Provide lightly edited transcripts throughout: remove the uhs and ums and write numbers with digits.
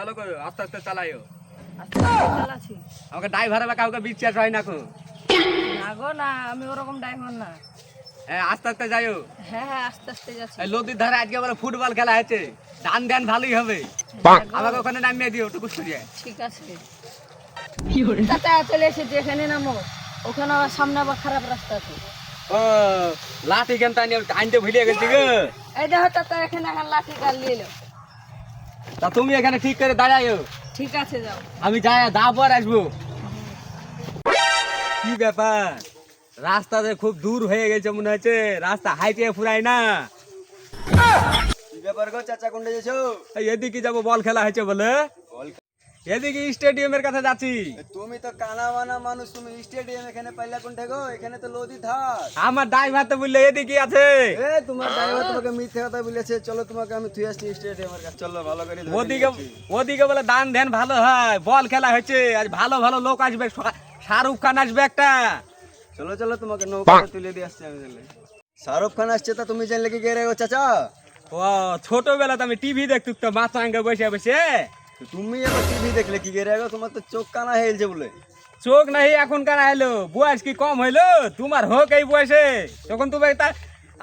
চালু করো, আস্তে আস্তে চালাইও। আস্তে আস্তে চালাচ্ছি। আমাকে ড্রাইভার বা কাউকে বিশ্বাস হয় না কো। না গো না, আমি ওরকম ড্রাইভার না। হ্যাঁ আস্তে আস্তে যাইও। হ্যাঁ হ্যাঁ আস্তে আস্তে যাচ্ছি। এই নদীর ধারে আজকে বলে ফুটবল খেলা হয়েছে, ধান ধ্যান ভালোই হবে। হ্যাঁ গো, আমাকে ওখানে নামিয়ে দিও টুকুস করিয়ে। ঠিক আছে। চাচা চলে এসেছি, এখানে নামো। ওখানে আবার সামনে আবার খারাপ রাস্তা আছে। ও লাঠি কেন তাই আনতে ভুলে গেছি গো। এই দেখো চাচা, এখানে এখন লাঠি কাল নিয়ে এলো। তা তুমি এখানে ঠিক করে দাঁড়াইও, ঠিক আছে যাও। আমি যাই দাপর আসবো। কি ব্যাপার, রাস্তাতে খুব দূর হয়ে গেছে মনে হচ্ছে, রাস্তা হাইটে ফুরাই না। কি ব্যাপার গো চাচা, কোনটা যাচ্ছো? এই এদিকে যাবো, বল খেলা হয়েছে বলে বল এদিকে স্টেডিয়ামের কাছে যাচ্ছি। তুমি তো কানা মানা মানুষ, তুমি স্টেডিয়াম এখানে পাইলা কোনটা গো? এখানে তো নদীর ধার। আমার ড্রাইভার তো বললে এদিকে আছে। এ তোমার ড্রাইভার তোমাকে মিথ্যে কথা বলেছে। চলো তোমাকে আমি থুই আসছি স্টেডিয়ামের কাছে। চলো ভালো করে ধরে ওদিকে নিয়ে যাচ্ছি। ওদিকে বলে দান ধ্যান ভালো হয়, বল খেলা হয়েছে আজ, ভালো ভালো লোক আসবে, শাহরুখ খান আসবে একটা। চলো চলো তোমাকে নৌকাতে তুলে দিয়ে আসছি আমি তাহলে। শাহরুখ খান আসছে, তা তুমি জানলে কি গেরে গো চাচা? ও ছোটবেলাতে আমি টিভি দেখতুক তো মাছ আঙ্গে বসে বসে। তো তুমি এবার টিভি দেখলে কি গেরে গো? তোমার তো চোখ কানা হেলছে বলে। চোখ নাই এখনকার আইলো, বয়স কি কম হইলো তোমার? হোক এই বয়সে তখন তুমি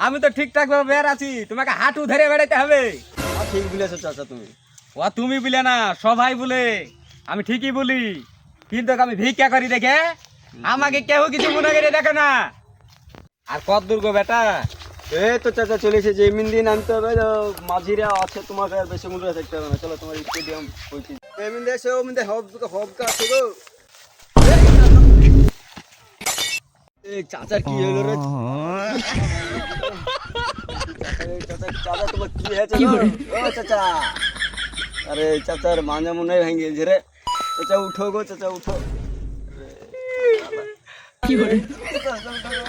আমি তো ঠিকঠাক ভাবে বের আছি, তোমাকে হাঁটু ধরে বেড়াইতে হবে। ঠিক বলেছো চাচা তুমি। ও তুমি বলে না, সবাই বলে, আমি ঠিকই বলি। কিন্তু আমি ভিক্ষা করি দেখে আমাকে কেউ কিছু মনে করে দেখে না। আর কত দূর গো বেটা? এই তো চাচা চলে এসেছে, এমনি দিন আনতে হবে। মাঝিরা আছে, তোমাকে আর বেশি মনে থাকতে হবে না। চলো তোমার স্টেডিয়াম পৌঁছে এমনি দেশে ওমনি হবকা আছে গো। এই চাচার কি হলো রে? চাচা চাচা তোমার কি হয়েছে গো? ও চাচা, আরে চাচার মাঝে মনে হয় ভেঙে গেছে রে। চাচা উঠো গো, চাচা উঠো। কি করে? চাচা উঠো গো।